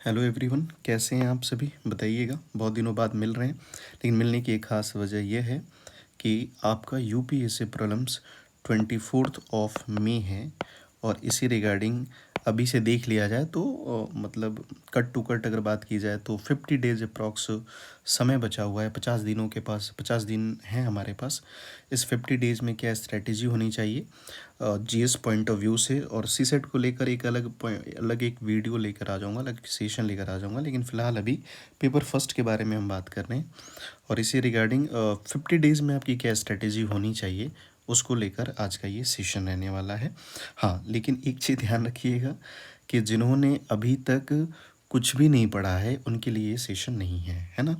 Hello everyone, कैसे हैं आप सभी? बताइएगा। बहुत दिनों बाद मिल रहे हैं, लेकिन मिलने की एक ख़ास वजह यह है कि आपका यूपीएससी प्रीलिम्स 24 मई है और इसी रिगार्डिंग अभी से देख लिया जाए तो मतलब कट टू कट अगर बात की जाए तो 50 डेज अप्रॉक्स समय बचा हुआ है। 50 दिनों के पास 50 दिन हैं हमारे पास। इस 50 डेज में क्या स्ट्रेटेजी होनी चाहिए जीएस पॉइंट ऑफ व्यू से, और सीसेट को लेकर एक अलग एक वीडियो लेकर आ जाऊंगा, अलग सेशन लेकर आ जाऊंगा। लेकिन फ़िलहाल अभी पेपर फर्स्ट के बारे में हम बात कर रहे हैं और इसी रिगार्डिंग 50 डेज़ में आपकी क्या स्ट्रेटेजी होनी चाहिए उसको लेकर आज का ये सेशन रहने वाला है। हाँ, लेकिन एक चीज़ ध्यान रखिएगा कि जिन्होंने अभी तक कुछ भी नहीं पढ़ा है उनके लिए ये सेशन नहीं है ना।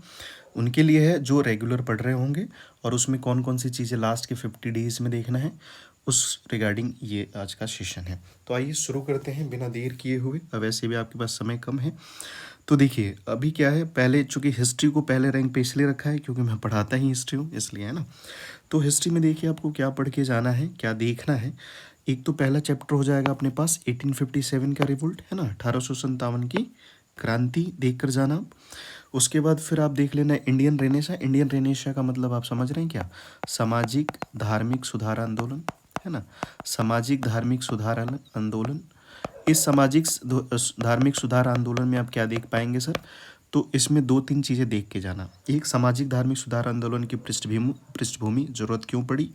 उनके लिए है जो रेगुलर पढ़ रहे होंगे और उसमें कौन कौन सी चीज़ें लास्ट के 50 डेज़ में देखना है, उस रिगार्डिंग ये आज का सेशन है। तो आइए शुरू करते हैं बिना देर किए हुए। अब वैसे भी आपके पास समय कम है, तो देखिए अभी क्या है, पहले चूँकि हिस्ट्री को पहले रैंक पे इसलिए रखा है क्योंकि मैं पढ़ाता ही हिस्ट्री हूँ, इसलिए है ना। तो हिस्ट्री में देखिए आपको क्या पढ़ के जाना है, क्या देखना है। एक तो पहला चैप्टर हो जाएगा अपने पास 1857 का रिवोल्ट, है ना, 1857 की क्रांति देख कर जाना। उसके बाद फिर आप देख लेना इंडियन रेनेसा। इंडियन रेनेसा का मतलब आप समझ रहे हैं क्या? सामाजिक धार्मिक सुधार आंदोलन, है ना। सामाजिक धार्मिक सुधार आंदोलन। इस सामाजिक धार्मिक सुधार आंदोलन में आप क्या देख पाएंगे सर? तो इसमें दो तीन चीज़ें देख के जाना। एक, सामाजिक धार्मिक सुधार आंदोलन की पृष्ठभूमि जरूरत क्यों पड़ी।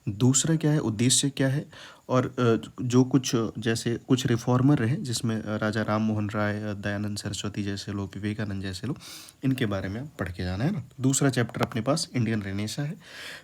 दूसरा क्या है, उद्देश्य क्या है। और जो कुछ जैसे कुछ रिफॉर्मर रहे जिसमें राजा राम मोहन राय, दयानंद सरस्वती जैसे लोग, विवेकानंद जैसे लोग, इनके बारे में आप पढ़ के जाना है ना। दूसरा चैप्टर अपने पास इंडियन रेनेसा है।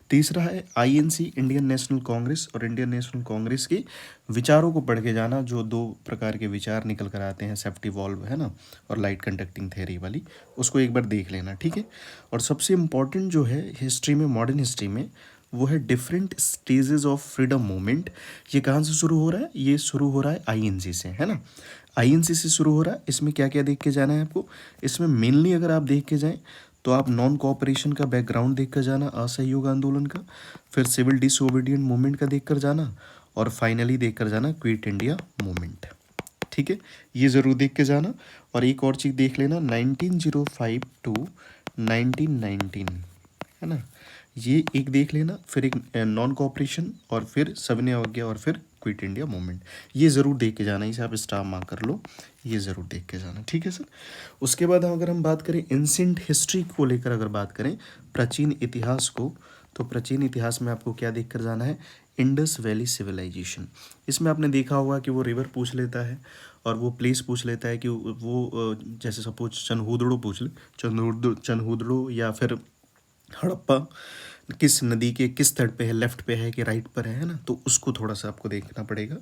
तीसरा है आईएनसी, इंडियन नेशनल कांग्रेस, और इंडियन नेशनल कांग्रेस के विचारों को पढ़ के जाना। जो दो प्रकार के विचार निकल कर आते हैं, सेफ्टी वॉल्व, है ना, और लाइट कंडक्टिंग थ्योरी वाली, उसको एक बार देख लेना, ठीक है। और सबसे इम्पॉर्टेंट जो है हिस्ट्री में, मॉडर्न हिस्ट्री में, वो है different stages of freedom movement. ये कहाँ से शुरू हो रहा है? ये शुरू हो रहा है आईएनसी से, है ना। आईएनसी से शुरू हो रहा है। इसमें क्या क्या देख के जाना है आपको? इसमें मेनली अगर आप देख के जाएं तो आप नॉन कोऑपरेशन का बैकग्राउंड देख कर जाना, असहयोग आंदोलन का, फिर सिविल डिसओबीडियंट मूवमेंट का देख कर जाना, और फाइनली देख कर जाना क्विट इंडिया मूवमेंट, ठीक है। ये ज़रूर देख के जाना। और एक और चीज़ देख लेना, 1905 टू 1919, है ना, ये एक देख लेना। फिर एक नॉन कोऑपरेशन, और फिर सविनय अवज्ञा, और फिर क्विट इंडिया मूवमेंट। ये ज़रूर देख के जाना, इसे आप स्टार मार्क कर लो, ये ज़रूर देख के जाना, ठीक है सर। उसके बाद अगर हम बात करें एंशिएंट हिस्ट्री को लेकर, अगर बात करें प्राचीन इतिहास को, तो प्राचीन इतिहास में आपको क्या देख कर जाना है? Indus Valley civilisation. इसमें आपने देखा होगा कि वो रिवर पूछ लेता है और वो प्लेस पूछ लेता है कि वो जैसे सपोज चनहूदड़ो पूछ ले, चनहूदड़ो या फिर हड़प्पा किस नदी के किस तट पे है, लेफ्ट पे है कि राइट पर है ना, तो उसको थोड़ा सा आपको देखना पड़ेगा।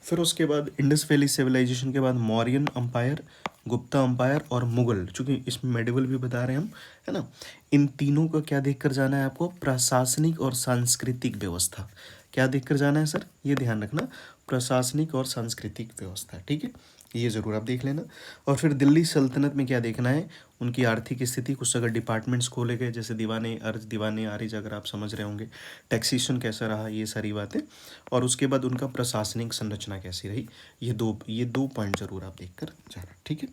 फिर उसके बाद इंडस वैली सिविलाइजेशन के बाद मौर्यन अंपायर, गुप्ता अंपायर और मुगल, चूंकि इसमें मेडिवल भी बता रहे हैं हम, है ना। इन तीनों का क्या देख कर जाना है आपको? प्रशासनिक और सांस्कृतिक व्यवस्था। क्या देख कर जाना है सर? ये ध्यान रखना, प्रशासनिक और सांस्कृतिक व्यवस्था, ठीक है। ये ज़रूर आप देख लेना। और फिर दिल्ली सल्तनत में क्या देखना है? उनकी आर्थिक स्थिति, कुछ अगर डिपार्टमेंट्स खोले गए जैसे दीवाने अर्ज, दीवाने आरिज, अगर आप समझ रहे होंगे, टैक्सेशन कैसा रहा, ये सारी बातें। और उसके बाद उनका प्रशासनिक संरचना कैसी रही, ये दो पॉइंट जरूर आप देख कर जाना, ठीक है।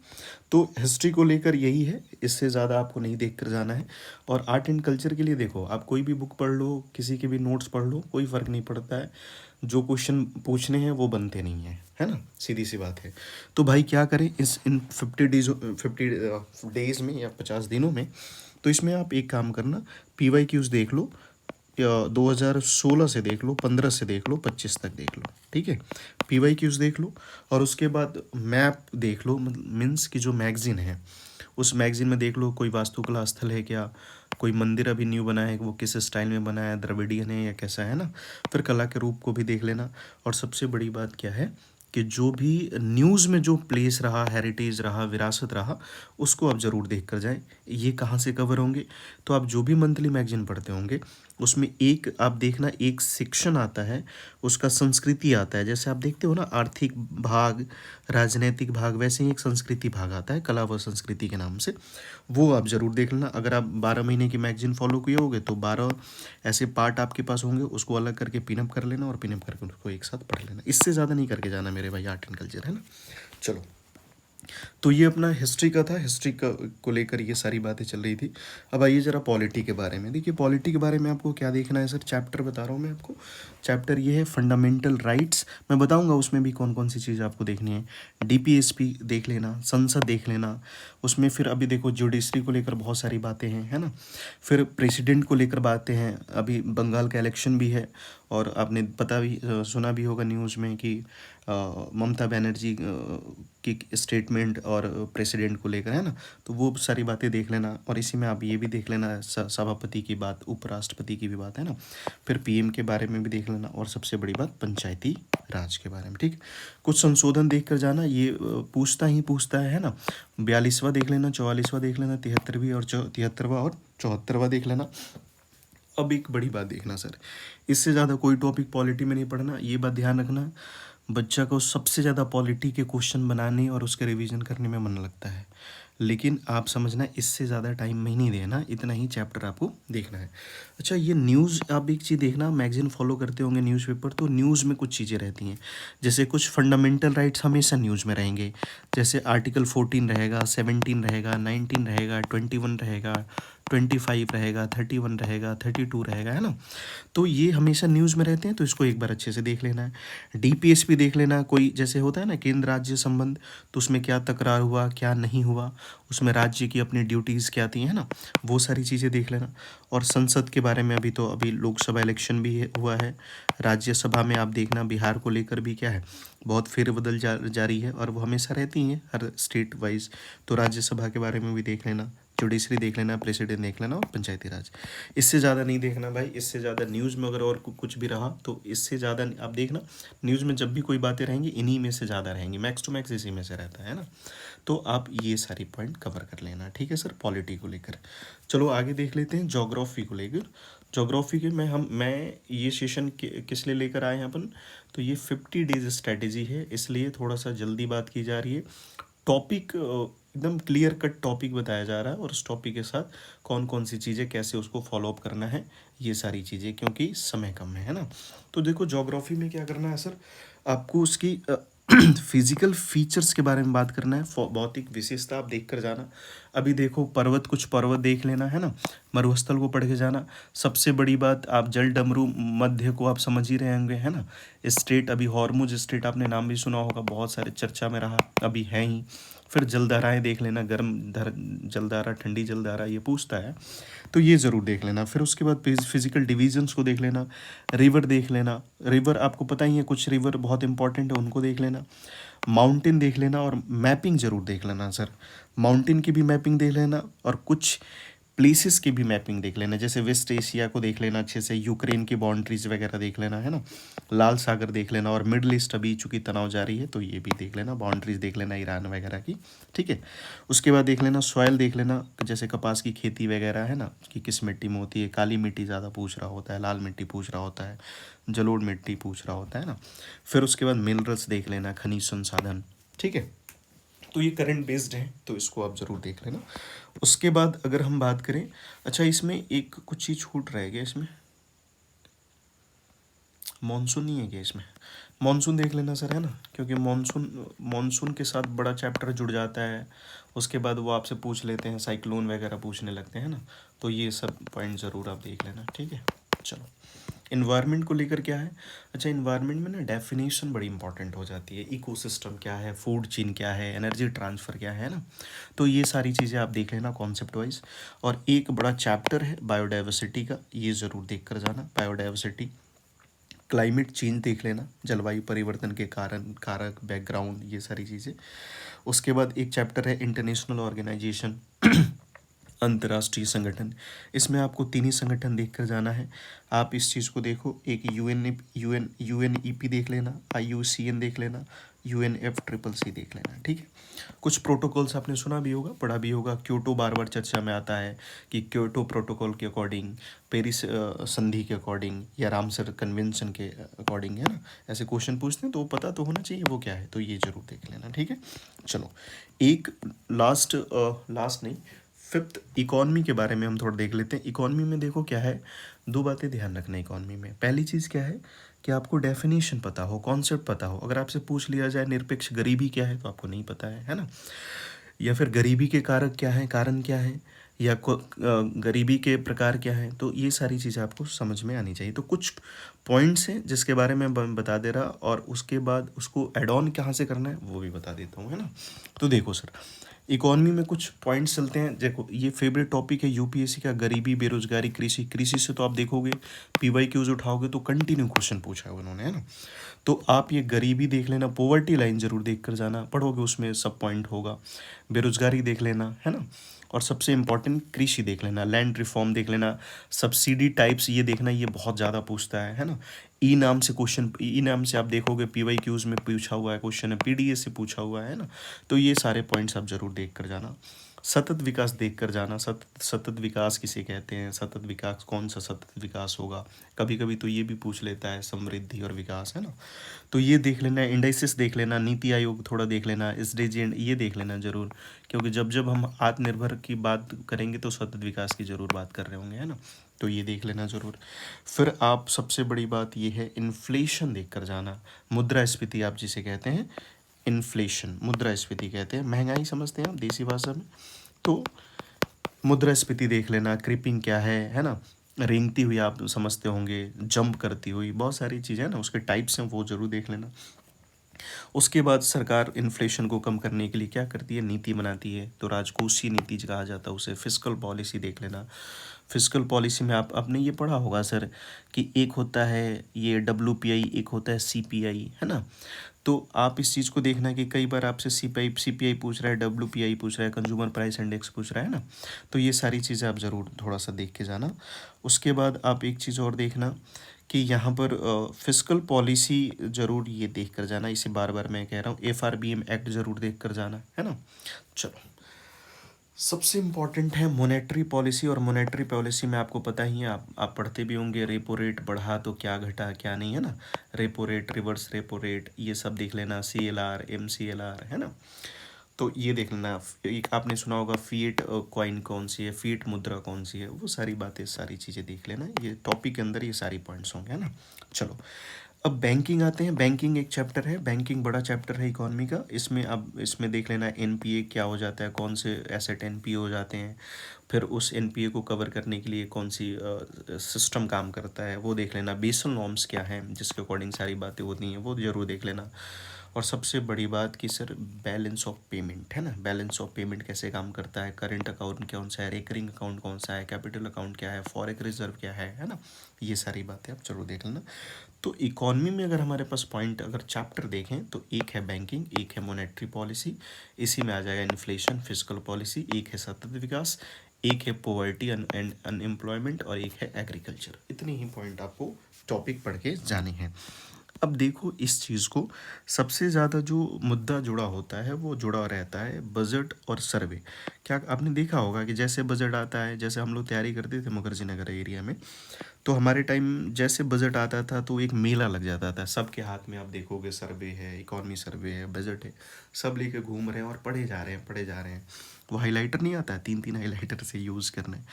तो हिस्ट्री को लेकर यही है, इससे ज़्यादा आपको नहीं देख कर जाना है। और आर्ट एंड कल्चर के लिए देखो, आप कोई भी बुक पढ़ लो, किसी के भी नोट्स पढ़ लो, कोई फ़र्क नहीं पड़ता है। जो क्वेश्चन पूछने हैं वो बनते नहीं हैं, है ना, सीधी सी बात है। तो भाई क्या करें इन 50 डेज़ में या 50 दिनों में? तो इसमें आप एक काम करना, PYQs देख लो, या 2016 से देख लो, 15 से देख लो, 25 तक देख लो, ठीक है। PYQs देख लो, और उसके बाद मैप देख लो, मीन्स की जो मैगज़ीन है उस मैगज़ीन में देख लो कोई वास्तुकला स्थल है क्या, कोई मंदिर अभी न्यू बना है, वो किस स्टाइल में बना है, द्रविडियन है या कैसा है ना। फिर कला के रूप को भी देख लेना। और सबसे बड़ी बात क्या है कि जो भी न्यूज़ में जो प्लेस रहा, हेरिटेज रहा, विरासत रहा, उसको आप ज़रूर देख कर जाएं। ये कहाँ से कवर होंगे? तो आप जो भी मंथली मैगजीन पढ़ते होंगे उसमें एक आप देखना, एक सेक्शन आता है उसका संस्कृति आता है। जैसे आप देखते हो ना, आर्थिक भाग, राजनैतिक भाग, वैसे ही एक संस्कृति भाग आता है कला व संस्कृति के नाम से, वो आप ज़रूर देख लेना। अगर आप 12 महीने की मैगजीन फॉलो किए होगे तो 12 ऐसे पार्ट आपके पास होंगे, उसको अलग करके पिनअप कर लेना और पिनअप करके उसको एक साथ पढ़ लेना। इससे ज़्यादा नहीं करके जाना मेरे भाई, आर्ट एंड कल्चर, है ना। चलो तो ये अपना हिस्ट्री का था, हिस्ट्री का को लेकर ये सारी बातें चल रही थी। अब आइए ज़रा पॉलिटी के बारे में। देखिए पॉलिटी के बारे में आपको क्या देखना है सर, चैप्टर बता रहा हूँ मैं आपको। चैप्टर ये है फंडामेंटल राइट्स, मैं बताऊँगा उसमें भी कौन कौन सी चीज़ आपको देखनी है। डीपीएसपी देख लेना, संसद देख लेना, उसमें फिर अभी देखो जुडिशरी को लेकर बहुत सारी बातें हैं, है ना। फिर प्रेसिडेंट को लेकर बातें हैं, अभी बंगाल का इलेक्शन भी है, और आपने पता भी सुना भी होगा न्यूज़ में कि ममता बनर्जी की स्टेटमेंट और प्रेसिडेंट को लेकर, है ना। तो वो सारी बातें देख लेना, और इसी में आप ये भी देख लेना सभापति की बात, उपराष्ट्रपति की भी बात, है ना। फिर पीएम के बारे में भी देख लेना, और सबसे बड़ी बात पंचायती राज के बारे में, ठीक। कुछ संशोधन देख कर जाना, ये पूछता ही पूछता है ना। 42वां देख लेना, 44वां देख लेना, 73वीं और 73वां और 74वां देख लेना। अब एक बड़ी बात देखना सर, इससे ज़्यादा कोई टॉपिक पॉलिटी में नहीं पढ़ना, ये बात ध्यान रखना। बच्चा को सबसे ज़्यादा पॉलिटी के क्वेश्चन बनाने और उसके रिवीजन करने में मन लगता है, लेकिन आप समझना इससे ज़्यादा टाइम में ही नहीं देना, इतना ही चैप्टर आपको देखना है। अच्छा, ये न्यूज़ आप एक चीज़ देखना, मैगज़ीन फॉलो करते होंगे, न्यूज़पेपर, तो न्यूज़ में कुछ चीज़ें रहती हैं, जैसे कुछ फंडामेंटल राइट्स हमेशा न्यूज़ में रहेंगे, जैसे आर्टिकल 14 रहेगा, 17 रहेगा, 19 रहेगा, 21 रहेगा, 25 रहेगा, 31 रहेगा, 32 रहेगा, है ना। तो ये हमेशा न्यूज़ में रहते हैं, तो इसको एक बार अच्छे से देख लेना है। डीपीएसपी देख लेना, कोई जैसे होता है ना केंद्र राज्य संबंध, तो उसमें क्या तकरार हुआ, क्या नहीं हुआ, उसमें राज्य की अपनी ड्यूटीज़ क्या थी, है ना, वो सारी चीज़ें देख लेना। और संसद के बारे में अभी लोकसभा इलेक्शन भी हुआ है, राज्यसभा में आप देखना बिहार को लेकर भी क्या है, बहुत फेरबदल जारी है, और वो हमेशा रहती हैं हर स्टेट वाइज। तो राज्यसभा के बारे में भी देख लेना, जुडिशरी देख लेना, प्रेसिडेंट देख लेना, और पंचायती राज। इससे ज़्यादा नहीं देखना भाई, इससे ज़्यादा न्यूज़ में अगर और कुछ भी रहा तो इससे ज़्यादा आप देखना, न्यूज़ में जब भी कोई बातें रहेंगी इन्हीं में से ज़्यादा रहेंगी, मैक्स टू मैक्स इसी में से रहता है ना। तो आप ये सारी पॉइंट कवर कर लेना, ठीक है सर, पॉलिटी को लेकर। चलो आगे देख लेते हैं ज्योग्राफी को लेकर। ज्योग्राफी के में मैं ये सेशन किस लिए लेकर आए हैं अपन, तो ये 50 डेज स्ट्रेटेजी है, इसलिए थोड़ा सा जल्दी बात की जा रही है। टॉपिक एकदम क्लियर कट टॉपिक बताया जा रहा है, और उस टॉपिक के साथ कौन कौन सी चीज़ें कैसे उसको फॉलो अप करना है, ये सारी चीज़ें, क्योंकि समय कम है ना। तो देखो ज्योग्राफी में क्या करना है सर, आपको उसकी फिजिकल फीचर्स के बारे में बात करना है, भौतिक विशेषता आप देख कर जाना। अभी देखो पर्वत, कुछ पर्वत देख लेना, है ना, मरुस्थल को पढ़ के जाना। सबसे बड़ी बात, आप जल डमरू मध्य को आप समझ ही रहे होंगे, है ना। स्टेट, अभी हॉर्मुज स्टेट आपने नाम भी सुना होगा, बहुत सारे चर्चा में रहा, अभी है ही। फिर जलधाराएं देख लेना, गर्म जलधारा, ठंडी जलधारा, ये पूछता है, तो ये ज़रूर देख लेना। फिर उसके बाद फिजिकल डिवीजन्स को देख लेना, रिवर देख लेना, रिवर आपको पता ही है, कुछ रिवर बहुत इंपॉर्टेंट है, उनको देख लेना। माउंटेन देख लेना, और मैपिंग ज़रूर देख लेना सर, माउंटेन की भी मैपिंग देख लेना, और कुछ प्लेसेस की भी मैपिंग देख लेना, जैसे वेस्ट एशिया को देख लेना अच्छे से, यूक्रेन की बाउंड्रीज वगैरह देख लेना, है ना, लाल सागर देख लेना, और मिडल ईस्ट अभी चूँकि तनाव जारी है तो ये भी देख लेना, बाउंड्रीज देख लेना ईरान वगैरह की, ठीक है। उसके बाद देख लेना सॉयल देख लेना, जैसे कपास की खेती वगैरह, है ना, कि किस मिट्टी में होती है, काली मिट्टी ज़्यादा पूछ रहा होता है, लाल मिट्टी पूछ रहा होता है, जलोढ़ मिट्टी पूछ रहा होता है ना। फिर उसके बाद मिनरल्स देख लेना, खनिज संसाधन, ठीक है। तो ये करंट बेस्ड है, तो इसको आप ज़रूर देख लेना। उसके बाद अगर हम बात करें, अच्छा इसमें एक कुछ चीज़ छूट रह गया, इसमें मॉनसून नहीं है क्या, इसमें मॉनसून देख लेना सर, है ना, क्योंकि मॉनसून के साथ बड़ा चैप्टर जुड़ जाता है। उसके बाद वो आपसे पूछ लेते हैं, साइक्लोन वगैरह पूछने लगते हैं ना, तो ये सब पॉइंट ज़रूर आप देख लेना, ठीक है। चलो, इन्वायरमेंट को लेकर क्या है, अच्छा इन्वायरमेंट में ना डेफिनेशन बड़ी इंपॉर्टेंट हो जाती है, इकोसिस्टम क्या है, फूड चेन क्या है, एनर्जी ट्रांसफ़र क्या है ना। तो ये सारी चीज़ें आप देख लेना कॉन्सेप्ट वाइज। और एक बड़ा चैप्टर है बायोडाइवर्सिटी का, ये ज़रूर देख कर जाना, बायोडाइवर्सिटी। क्लाइमेट चेंज देख लेना, जलवायु परिवर्तन के कारण कारक, बैकग्राउंड, ये सारी चीज़ें। उसके बाद एक चैप्टर है इंटरनेशनल ऑर्गेनाइजेशन, अंतर्राष्ट्रीय संगठन। इसमें आपको 3 ही संगठन देख कर जाना है। आप इस चीज़ को देखो, एक यूएनईपी देख लेना, IUCN देख लेना, UNFCCC देख लेना, ठीक है। कुछ प्रोटोकॉल्स आपने सुना भी होगा, पढ़ा भी होगा, क्योटो बार बार चर्चा में आता है कि क्योटो प्रोटोकॉल के अकॉर्डिंग, पेरिस संधि के अकॉर्डिंग, या रामसर कन्वेंशन के अकॉर्डिंग, है ना, ऐसे क्वेश्चन पूछते हैं, तो पता तो होना चाहिए वो क्या है, तो ये जरूर देख लेना, ठीक है। चलो, एक लास्ट नहीं, फिफ्थ, इकॉनमी के बारे में हम थोड़ा देख लेते हैं। इकॉनमी में देखो क्या है, दो बातें ध्यान रखना। इकॉनमी में पहली चीज़ क्या है कि आपको डेफिनेशन पता हो, कॉन्सेप्ट पता हो। अगर आपसे पूछ लिया जाए निरपेक्ष गरीबी क्या है तो आपको नहीं पता है ना, या फिर गरीबी के कारक क्या हैं, कारण क्या है, या गरीबी के प्रकार क्या हैं, तो ये सारी चीज़ें आपको समझ में आनी चाहिए। तो कुछ पॉइंट्स हैं जिसके बारे में बता दे रहा, और उसके बाद उसको एड ऑन कहाँ से करना है वो भी बता देता हूँ, है ना। तो देखो सर, इकोनॉमी में कुछ पॉइंट्स चलते हैं। देखो ये फेवरेट टॉपिक है यूपीएससी का, गरीबी, बेरोजगारी, कृषि। कृषि से तो आप देखोगे पीवाई क्यूज उठाओगे तो कंटिन्यू क्वेश्चन पूछा है उन्होंने, है ना। तो आप ये गरीबी देख लेना, पोवर्टी लाइन जरूर देख कर जाना, पढ़ोगे उसमें सब पॉइंट होगा। बेरोजगारी देख लेना, है ना। और सबसे इंपॉर्टेंट कृषि देख लेना, लैंड रिफॉर्म देख लेना, सब्सिडी टाइप्स ये देखना, ये बहुत ज़्यादा पूछता है ना। ई नाम से क्वेश्चन, ई नाम से आप देखोगे पीवाई क्यूज में पूछा हुआ है क्वेश्चन, है पीडीएस से पूछा हुआ है ना। तो ये सारे पॉइंट्स आप जरूर देख कर जाना। सतत विकास देख कर जाना, सतत विकास किसे कहते हैं, सतत विकास कौन सा सतत विकास होगा। कभी कभी तो ये भी पूछ लेता है समृद्धि और विकास, है ना। तो ये देख लेना, इंडाइसिस देख लेना, नीति आयोग थोड़ा देख लेना, एसडीजी ये देख लेना ज़रूर, क्योंकि जब जब हम आत्मनिर्भर की बात करेंगे तो सतत विकास की ज़रूर बात कर रहे होंगे, है ना। तो ये देख लेना ज़रूर। फिर आप सबसे बड़ी बात ये है इन्फ्लेशन देख कर जाना, मुद्रास्फीति आप जिसे कहते हैं, इन्फ्लेशन मुद्रास्फीति कहते हैं, महंगाई समझते हैं हम देसी भाषा में। तो मुद्रास्फीति देख लेना, क्रिपिंग क्या है ना, रेंगती हुई आप समझते होंगे, जंप करती हुई, बहुत सारी चीज़ें ना उसके टाइप्स हैं वो जरूर देख लेना। उसके बाद सरकार इन्फ्लेशन को कम करने के लिए क्या करती है, नीति बनाती है, तो राजकोषीय नीति कहा जाता है उसे। फिस्कल पॉलिसी देख लेना। फिस्कल पॉलिसी में आपने ये पढ़ा होगा सर कि एक होता है ये WPI, एक होता है CPI, है ना। तो आप इस चीज़ को देखना कि कई बार आपसे CPI पूछ रहा है, WPI पूछ रहा है, कंज्यूमर प्राइस इंडेक्स पूछ रहा है ना। तो ये सारी चीज़ें आप ज़रूर थोड़ा सा देख के जाना। उसके बाद आप एक चीज़ और देखना कि यहाँ पर फिस्कल पॉलिसी ज़रूर ये देख कर जाना, इसे बार बार मैं कह रहा हूँ, FRBM एक्ट ज़रूर देख कर जाना, है ना। चलो, सबसे इम्पॉर्टेंट है मॉनेटरी पॉलिसी, और मॉनेटरी पॉलिसी में आपको पता ही है, आप पढ़ते भी होंगे, रेपो रेट बढ़ा तो क्या घटा क्या नहीं, है ना। Repo rate, reverse repo rate, ये सब देख लेना, CLR, MCLR, है ना। तो ये देख लेना। एक आपने सुना होगा फीट कॉइन कौन सी है, फीट मुद्रा कौन सी है, वो सारी बातें, सारी चीज़ें देख लेना। ये टॉपिक के अंदर ये सारी पॉइंट्स होंगे, है ना। चलो, अब बैंकिंग आते हैं। बैंकिंग एक चैप्टर है, बैंकिंग बड़ा चैप्टर है इकोनॉमी का। इसमें अब इसमें देख लेना NPA क्या हो जाता है, कौन से एसेट NPA हो जाते हैं, फिर उस NPA को कवर करने के लिए कौन सी सिस्टम काम करता है वो देख लेना। बेसल नॉर्म्स क्या हैं जिसके अकॉर्डिंग सारी बातें होती हैं वो ज़रूर देख लेना। और सबसे बड़ी बात कि सर बैलेंस ऑफ पेमेंट, है ना, बैलेंस ऑफ पेमेंट कैसे काम करता है, करंट अकाउंट कौन सा है, रेकरिंग अकाउंट कौन सा है, कैपिटल अकाउंट क्या है, फॉरेक्स रिजर्व क्या है ना। ये सारी बातें आप जरूर देख लेना। तो इकॉनमी में अगर हमारे पास पॉइंट, अगर चैप्टर देखें तो एक है बैंकिंग, एक है मॉनेटरी पॉलिसी, इसी में आ जाएगा इन्फ्लेशन, फिस्कल पॉलिसी, एक है सतत विकास, एक है पॉवर्टी एंड अनएम्प्लॉयमेंट, और एक है एग्रीकल्चर। इतने ही पॉइंट आपको टॉपिक पढ़ के जाने हैं। अब देखो इस चीज़ को, सबसे ज़्यादा जो मुद्दा जुड़ा होता है वो जुड़ा रहता है बजट और सर्वे। क्या आपने देखा होगा कि जैसे बजट आता है, जैसे हम लोग तैयारी करते थे मुखर्जी नगर एरिया में, तो हमारे टाइम जैसे बजट आता था तो एक मेला लग जाता था, सबके हाथ में आप देखोगे सर्वे है, इकॉनमी सर्वे है, बजट है, सब लेके घूम रहे हैं और पढ़े जा रहे हैं, पढ़े जा रहे हैं। वो हाइलाइटर नहीं आता है, 3 3 हाइलाइटर से यूज़ करना है,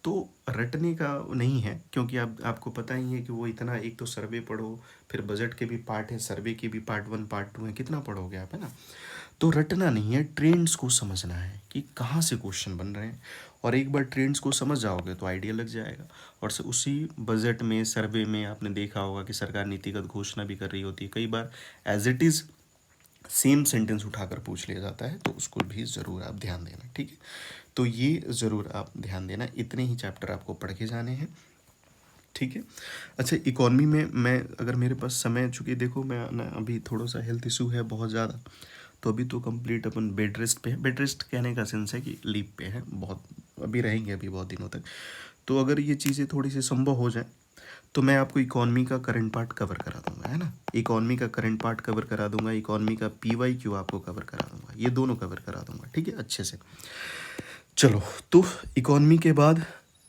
तो रटने का नहीं है, क्योंकि आपको पता ही है कि वो इतना, एक तो सर्वे पढ़ो, फिर बजट के भी पार्ट है, सर्वे के भी पार्ट 1 पार्ट 2 है, कितना पढ़ोगे आप, है ना। तो रटना नहीं है, ट्रेंड्स को समझना है कि कहाँ से क्वेश्चन बन रहे हैं, और एक बार ट्रेंड्स को समझ जाओगे तो आइडिया लग जाएगा। और उसी बजट में, सर्वे में आपने देखा होगा कि सरकार नीतिगत घोषणा भी कर रही होती है, कई बार as it is same sentence उठाकर पूछ लिया जाता है, तो उसको भी ज़रूर आप ध्यान देना, ठीक है। तो ये ज़रूर आप ध्यान देना, इतने ही चैप्टर आपको पढ़ के जाने हैं, ठीक है। अच्छा, इकॉनमी में मैं, अगर मेरे पास समय, चूँकि देखो मैं ना अभी थोड़ा सा हेल्थ इशू है बहुत ज़्यादा, तो अभी तो कंप्लीट अपन बेड रेस्ट पे है। बेड रेस्ट कहने का सेंस है कि लीव पे है, बहुत अभी रहेंगे अभी बहुत दिनों तक। तो अगर ये चीज़ें थोड़ी सी संभव हो जाए तो मैं आपको इकॉनमी का करंट पार्ट कवर करा दूंगा, है ना। इकॉनमी का करंट पार्ट कवर करा दूंगा, इकॉनमी का PYQ आपको कवर करा दूंगा, ये दोनों कवर करा दूंगा, ठीक है, अच्छे से। चलो, तो इकॉनमी के बाद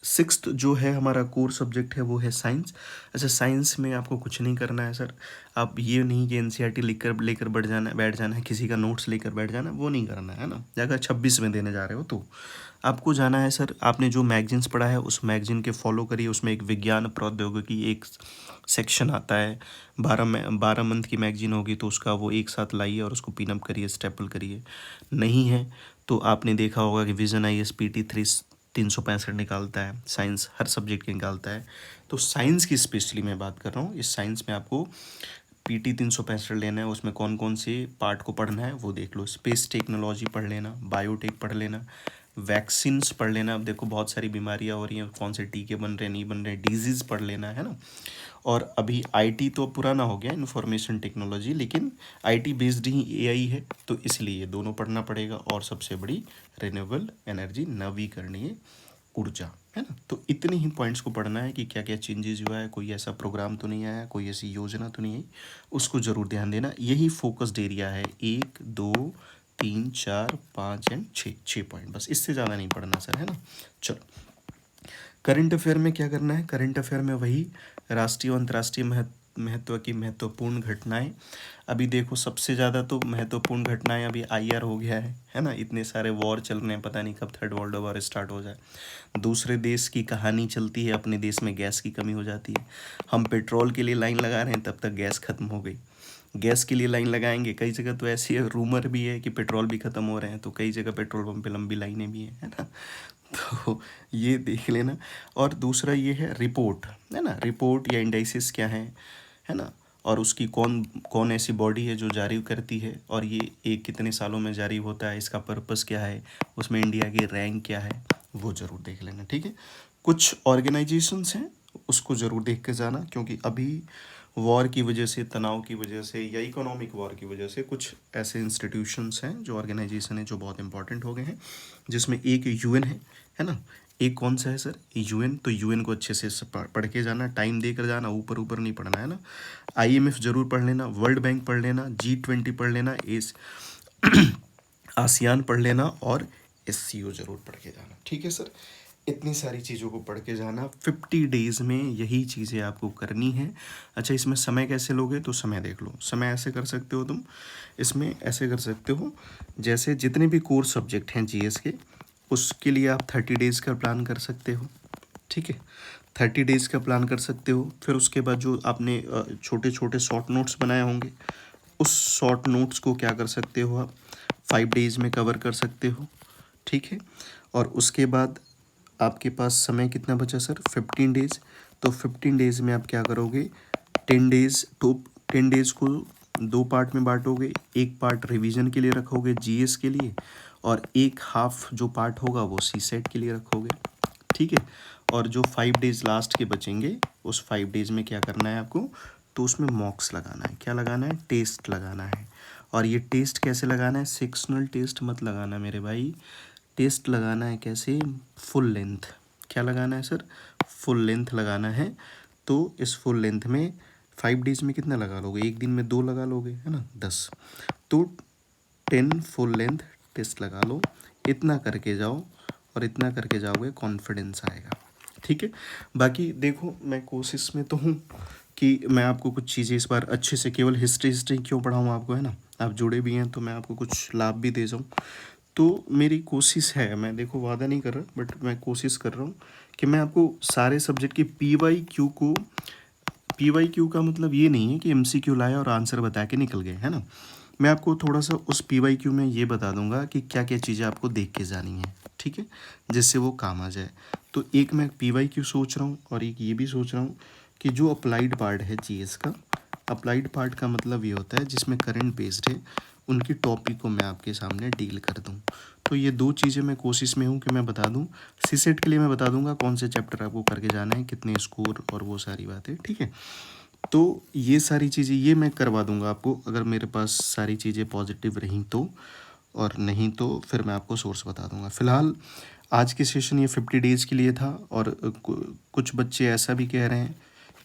सिक्स्थ जो है हमारा कोर सब्जेक्ट है वो है साइंस। अच्छा, साइंस में आपको कुछ नहीं करना है सर। आप ये नहीं कि एनसीईआरटी लेकर बैठ जाना है, किसी का नोट्स लेकर बैठ जाना है, वो नहीं करना है ना। अगर 26 में देने जा रहे हो तो आपको जाना है सर, आपने जो मैगजीन्स पढ़ा है उस मैगजीन के फॉलो करिए। उसमें एक विज्ञान प्रौद्योगिकी एक सेक्शन आता है, 12 मंथ की मैगजीन होगी तो उसका वो एक साथ लाइए और उसको पिनअप करिए, स्टेपल करिए। नहीं है तो आपने देखा होगा कि विजन ISPT 365 निकालता है, साइंस हर सब्जेक्ट के निकालता है। तो साइंस की स्पेशली मैं बात कर रहा हूँ। इस साइंस में आपको PT 365 लेना है, उसमें कौन कौन से पार्ट को पढ़ना है वो देख लो। स्पेस टेक्नोलॉजी पढ़ लेना, बायोटेक पढ़ लेना, वैक्सीन्स पढ़ लेना। अब देखो बहुत सारी बीमारियां हो रही हैं, कौन से टीके बन रहे हैं नहीं बन रहे, डिजीज़ पढ़ लेना है ना। और अभी IT तो पुराना हो गया, इंफॉर्मेशन टेक्नोलॉजी, लेकिन IT बेस्ड ही AI है, तो इसलिए दोनों पढ़ना पड़ेगा। और सबसे बड़ी रिन्यूएबल एनर्जी, नवीकरणीय ऊर्जा, है ना। तो इतने ही पॉइंट्स को पढ़ना है कि क्या क्या चेंजेस हुआ है, कोई ऐसा प्रोग्राम तो नहीं आया, कोई ऐसी योजना तो नहीं आई, उसको ज़रूर ध्यान देना। यही फोकस्ड एरिया है, 1 2 3 4 5 एंड 6 पॉइंट, बस इससे ज़्यादा नहीं पढ़ना सर, है ना। चलो, करंट अफेयर में क्या करना है। करंट अफेयर में वही राष्ट्रीय और अंतर्राष्ट्रीय महत्व की महत्वपूर्ण घटनाएं। अभी देखो सबसे ज़्यादा तो महत्वपूर्ण घटनाएं अभी IR हो गया है ना। इतने सारे वॉर चल रहे हैं, पता नहीं कब थर्ड वर्ल्ड वॉर स्टार्ट हो जाए। दूसरे देश की कहानी चलती है, अपने देश में गैस की कमी हो जाती है। हम पेट्रोल के लिए लाइन लगा रहे हैं, तब तक गैस खत्म हो गई। गैस के लिए लाइन लगाएंगे, कई जगह तो ऐसी है, रूमर भी है कि पेट्रोल भी ख़त्म हो रहे हैं, तो कई जगह पेट्रोल पंप पे लंबी लाइनें भी हैं, है ना। तो ये देख लेना। और दूसरा ये है रिपोर्ट, है ना। रिपोर्ट या इंडाइसिस क्या है ना। और उसकी कौन कौन ऐसी बॉडी है जो जारी करती है, और ये एक कितने सालों में जारी होता है, इसका पर्पस क्या है, उसमें इंडिया की रैंक क्या है, वो ज़रूर देख लेना, ठीक है। कुछ ऑर्गेनाइजेशंस हैं, उसको ज़रूर देख के जाना, क्योंकि अभी वॉर की वजह से, तनाव की वजह से, या इकोनॉमिक वॉर की वजह से कुछ ऐसे इंस्टीट्यूशंस हैं, जो ऑर्गेनाइजेशन है, जो बहुत इंपॉर्टेंट हो गए हैं। जिसमें एक UN है ना। एक कौन सा है सर, UN। तो UN को अच्छे से पढ़ के जाना, टाइम देकर जाना, ऊपर ऊपर नहीं पढ़ना, है ना। IMF जरूर पढ़ लेना, वर्ल्ड बैंक पढ़ लेना, G20 पढ़ लेना, आसियान पढ़ लेना, और SCO जरूर पढ़ के जाना, ठीक है सर। इतनी सारी चीज़ों को पढ़ के जाना, 50 डेज़ में यही चीज़ें आपको करनी है। अच्छा, इसमें समय कैसे लोगे, तो समय देख लो। समय ऐसे कर सकते हो तुम, इसमें ऐसे कर सकते हो, जैसे जितने भी कोर सब्जेक्ट हैं GS के, उसके लिए आप 30 डेज़ का प्लान कर सकते हो, ठीक है। 30 डेज़ का प्लान कर सकते हो। फिर उसके बाद जो आपने छोटे छोटे शॉर्ट नोट्स बनाए होंगे, उस शॉर्ट नोट्स को क्या कर सकते हो आप, 5 डेज़ में कवर कर सकते हो, ठीक है। और उसके बाद आपके पास समय कितना बचा सर, 15 डेज़। तो 15 डेज़ में आप क्या करोगे, 10 डेज़ को 2 पार्ट में बांटोगे। एक पार्ट रिवीजन के लिए रखोगे, GS के लिए, और एक हाफ जो पार्ट होगा वो CSET के लिए रखोगे, ठीक है। और जो 5 डेज़ लास्ट के बचेंगे, उस 5 डेज़ में क्या करना है आपको, तो उसमें मॉक्स लगाना है। क्या लगाना है, टेस्ट लगाना है। और ये टेस्ट कैसे लगाना है, सेक्शनल टेस्ट मत लगाना मेरे भाई, टेस्ट लगाना है कैसे, फुल लेंथ। क्या लगाना है सर, फुल लेंथ लगाना है। तो इस फुल लेंथ में 5 डेज़ में कितना लगा लोगे, एक दिन में 2 लगा लोगे, है ना, 10। तो 10 फुल लेंथ टेस्ट लगा लो। इतना करके जाओ, और इतना करके जाओगे, कॉन्फिडेंस आएगा, ठीक है। बाकी देखो, मैं कोशिश में तो हूँ कि मैं आपको कुछ चीज़ें इस बार अच्छे से, केवल हिस्ट्री क्यों पढ़ाऊँ आपको, है ना। आप जुड़े भी हैं तो मैं आपको कुछ लाभ भी दे जाऊँ। तो मेरी कोशिश है, मैं देखो वादा नहीं कर रहा, बट मैं कोशिश कर रहा हूँ कि मैं आपको सारे सब्जेक्ट के PYQ का मतलब ये नहीं है कि MCQ लाया और आंसर बता के निकल गए, है ना। मैं आपको थोड़ा सा उस PYQ में ये बता दूंगा कि क्या क्या चीज़ें आपको देख के जानी है, ठीक है, जिससे वो काम आ जाए। तो एक मैं PYQ सोच रहा हूँ, और एक ये भी सोच रहा हूँ कि जो अप्लाइड पार्ट है GS का, अप्लाइड पार्ट का मतलब ये होता है जिसमें करंट बेस्ड है, उनकी टॉपिक को मैं आपके सामने डील कर दूं। तो ये 2 चीज़ें मैं कोशिश में हूँ कि मैं बता दूं। CSET के लिए मैं बता दूंगा कौन से चैप्टर आपको करके जाना है, कितने स्कोर, और वो सारी बातें, ठीक है। तो ये सारी चीज़ें ये मैं करवा दूंगा आपको, अगर मेरे पास सारी चीज़ें पॉजिटिव रहीं तो, और नहीं तो फिर मैं आपको सोर्स बता दूंगा। फ़िलहाल आज के सेशन ये 50 डेज़ के लिए था, और कुछ बच्चे ऐसा भी कह रहे हैं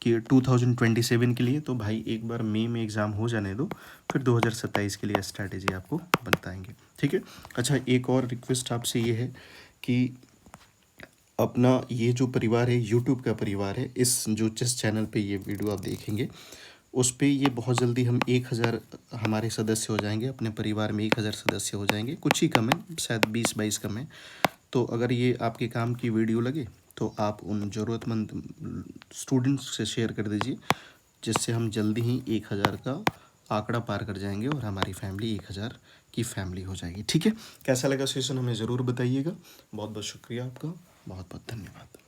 कि 2027 के लिए, तो भाई एक बार मई में एग्ज़ाम हो जाने दो, फिर 2027 के लिए स्ट्रैटेजी आपको बताएंगे, ठीक है। अच्छा, एक और रिक्वेस्ट आपसे ये है कि अपना ये जो परिवार है, यूट्यूब का परिवार है, इस जो जिस चैनल पे ये वीडियो आप देखेंगे, उस पे ये बहुत जल्दी हम 1000 हमारे सदस्य हो जाएँगे, अपने परिवार में 1000 सदस्य हो जाएँगे। कुछ ही कम है, शायद 20-22 कम है। तो अगर ये आपके काम की वीडियो लगे, तो आप उन ज़रूरतमंद स्टूडेंट्स से शेयर कर दीजिए, जिससे हम जल्दी ही 1000 का आंकड़ा पार कर जाएँगे और हमारी फैमिली 1000 की फैमिली हो जाएगी। ठीक है? कैसा लगा सेशन हमें ज़रूर बताइएगा। बहुत-बहुत शुक्रिया आपका। बहुत-बहुत धन्यवाद।